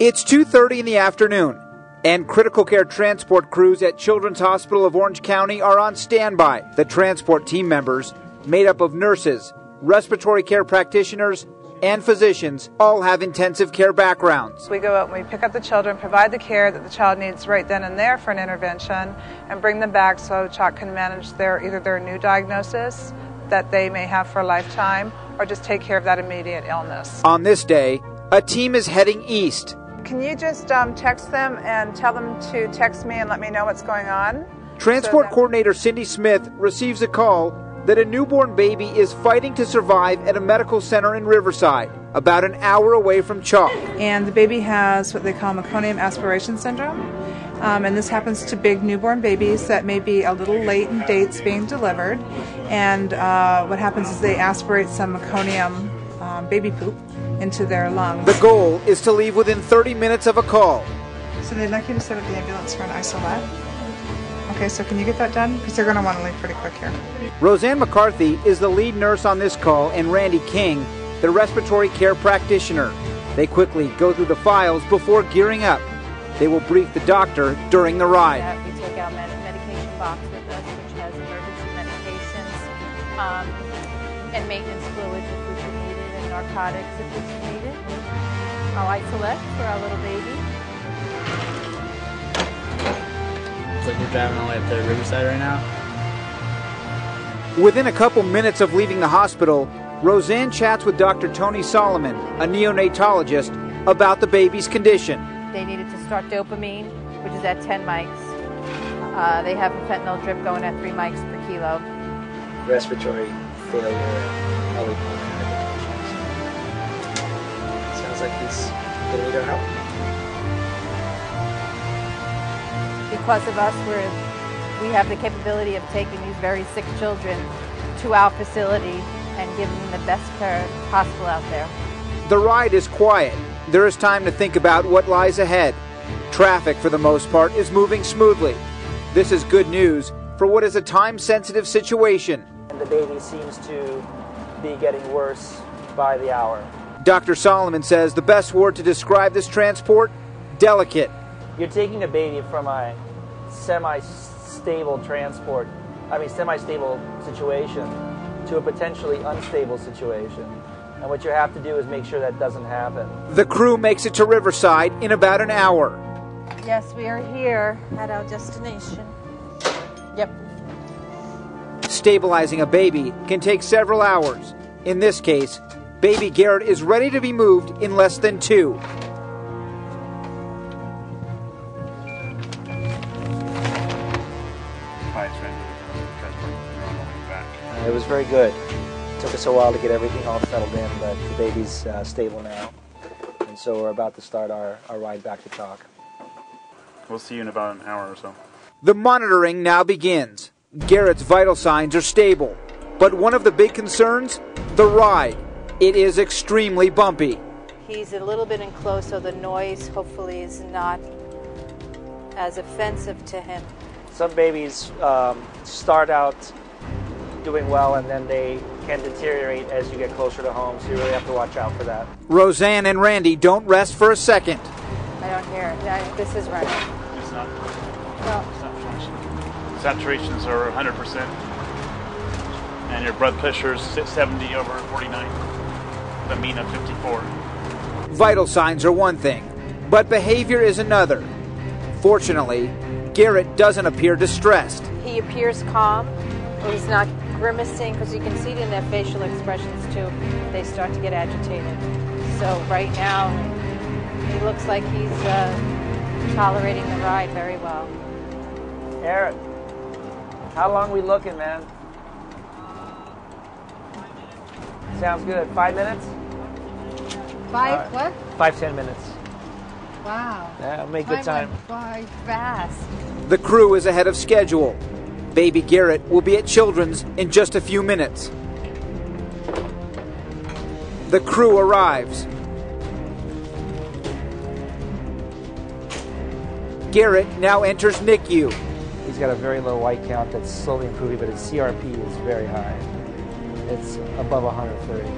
It's 2:30 in the afternoon, and critical care transport crews at Children's Hospital of Orange County are on standby. The transport team members, made up of nurses, respiratory care practitioners, and physicians, all have intensive care backgrounds. We go out and we pick up the children, provide the care that the child needs right then and there for an intervention, and bring them back so the child can manage either their new diagnosis that they may have for a lifetime, or just take care of that immediate illness. On this day, a team is heading east. Can you just text them and tell them to text me and let me know what's going on? Transport coordinator Cindy Smith receives a call that a newborn baby is fighting to survive at a medical center in Riverside, about an hour away from Chalk. And the baby has what they call meconium aspiration syndrome. And this happens to big newborn babies that may be a little late in dates being delivered. And what happens is they aspirate some meconium baby poop into their lungs. The goal is to leave within 30 minutes of a call. So they'd like you to set up the ambulance for an isolate. Okay, so can you get that done? Because they're going to want to leave pretty quick here. Roseanne McCarthy is the lead nurse on this call, and Randy King, the respiratory care practitioner. They quickly go through the files before gearing up. They will brief the doctor during the ride. We take our medication box with us, which has emergency medications and maintenance fluids if which are needed, and narcotics if which are needed. Our isolate for our little baby. It's like we're driving all the way up to Riverside right now. Within a couple minutes of leaving the hospital, Roseanne chats with Dr. Tony Solomon, a neonatologist, about the baby's condition. They needed to start dopamine, which is at 10 mics. They have a fentanyl drip going at 3 mics per kilo. Respiratory failure, early pulmonary hypertension. Sounds like he's going to need our help. Because of us, we have the capability of taking these very sick children to our facility and giving them the best care possible out there. The ride is quiet. There is time to think about what lies ahead. Traffic, for the most part, is moving smoothly. This is good news for what is a time-sensitive situation. And the baby seems to be getting worse by the hour. Dr. Solomon says the best word to describe this transport, delicate. You're taking a baby from a semi-stable situation to a potentially unstable situation. And what you have to do is make sure that doesn't happen. The crew makes it to Riverside in about an hour. Yes, we are here at our destination. Yep. Stabilizing a baby can take several hours. In this case, baby Garrett is ready to be moved in less than 2. It was very good. It took us a while to get everything all settled in, but the baby's stable now. And so we're about to start our ride back to Chalk. We'll see you in about an hour or so. The monitoring now begins. Garrett's vital signs are stable. But one of the big concerns, the ride. It is extremely bumpy. He's a little bit enclosed, so the noise hopefully is not as offensive to him. Some babies start out doing well, and then they can deteriorate as you get closer to home, so you really have to watch out for that. Roseanne and Randy don't rest for a second. I don't hear it. This is running. It's not. Well, It's not functioning. Saturations are 100%, and your blood pressure is 70 over 49, with a mean of 54. Vital signs are one thing, but behavior is another. Fortunately, Garrett doesn't appear distressed. he appears calm. He's not grimacing, because you can see it in their facial expressions too. They start to get agitated. So right now, he looks like he's tolerating the ride very well. Eric, how long we looking, man? Sounds good. 5 minutes? Five, what? 5-10 minutes. Wow. Yeah, make good time. Went by fast. The crew is ahead of schedule. Baby Garrett will be at Children's in just a few minutes. The crew arrives. Garrett now enters NICU. He's got a very low white count that's slowly improving, but his CRP is very high. It's above 130.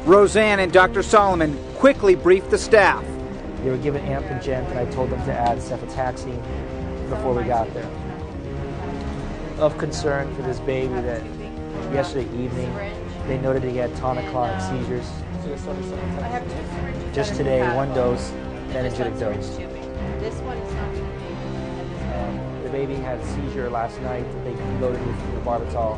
Roseanne and Dr. Solomon quickly brief the staff. They were given Ampogent, and I told them to add cefotaxime before we got there. Of concern for this baby that yesterday evening they noted he had tonic-clonic seizures. Just today, 1 dose, energetic dose. This one is not going to be. The baby had a seizure last night that they loaded with phenobarbital.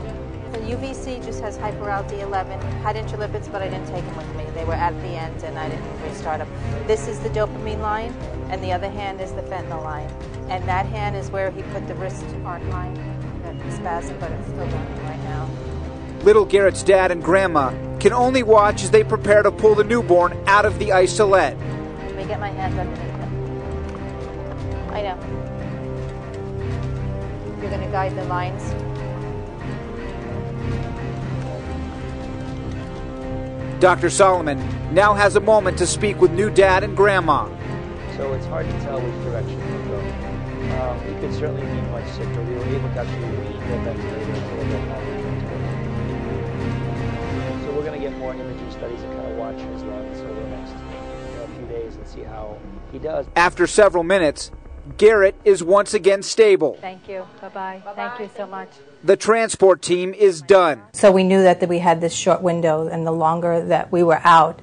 The UVC just has hyperalti 11, had interlipids, but I didn't take them with me. They were at the end, and I didn't restart them. This is the dopamine line, and the other hand is the fentanyl line. And that hand is where he put the wrist arc line, that spasm, but it's still going right now. Little Garrett's dad and grandma can only watch as they prepare to pull the newborn out of the isolette. Let me get my hands underneath him. I know. You're going to guide the lines. Dr. Solomon now has a moment to speak with new dad and grandma. So it's hard to tell which direction to go. He could certainly be much sicker. We were able to actually read the ventilator a little bit longer. So we're going to get more imaging studies and kind of watch his lungs over the next few days and see how he does. After several minutes, Garrett is once again stable. Thank you. Bye-bye. Thank you so much. The transport team is done. So we knew that we had this short window, and the longer that we were out,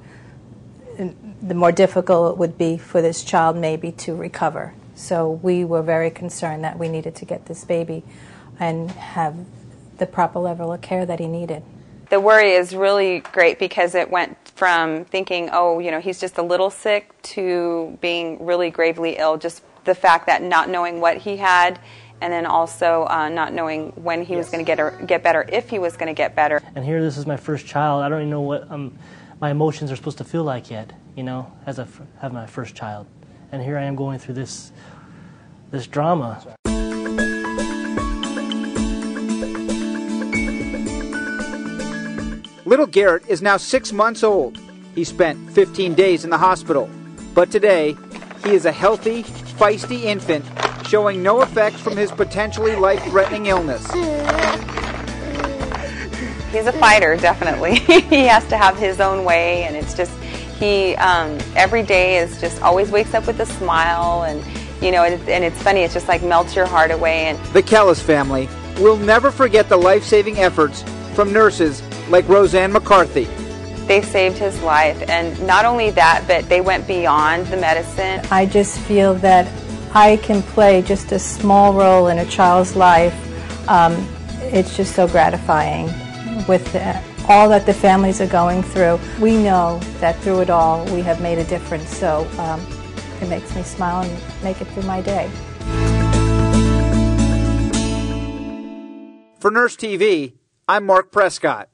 the more difficult it would be for this child maybe to recover. So we were very concerned that we needed to get this baby and have the proper level of care that he needed. The worry is really great because it went from thinking, oh, you know, he's just a little sick, to being really gravely ill. Just the fact that not knowing what he had, and then also not knowing when he was going to get better, if he was going to get better. And here, this is my first child. I don't even know what my emotions are supposed to feel like yet, you know, as I have my first child. And here I am going through this drama. Little Garrett is now 6 months old. He spent 15 days in the hospital. But today, he is a healthy, feisty infant, showing no effects from his potentially life-threatening illness. He's a fighter, definitely. He has to have his own way, and it's just, he every day is just always wakes up with a smile, and you know, and it's funny, it's just like melts your heart away. And the Kellis family will never forget the life-saving efforts from nurses like Roseanne McCarthy. They saved his life, and not only that, but they went beyond the medicine. I just feel that I can play just a small role in a child's life. It's just so gratifying with all that the families are going through. We know that through it all we have made a difference, so it makes me smile and make it through my day. For Nurse TV, I'm Mark Prescott.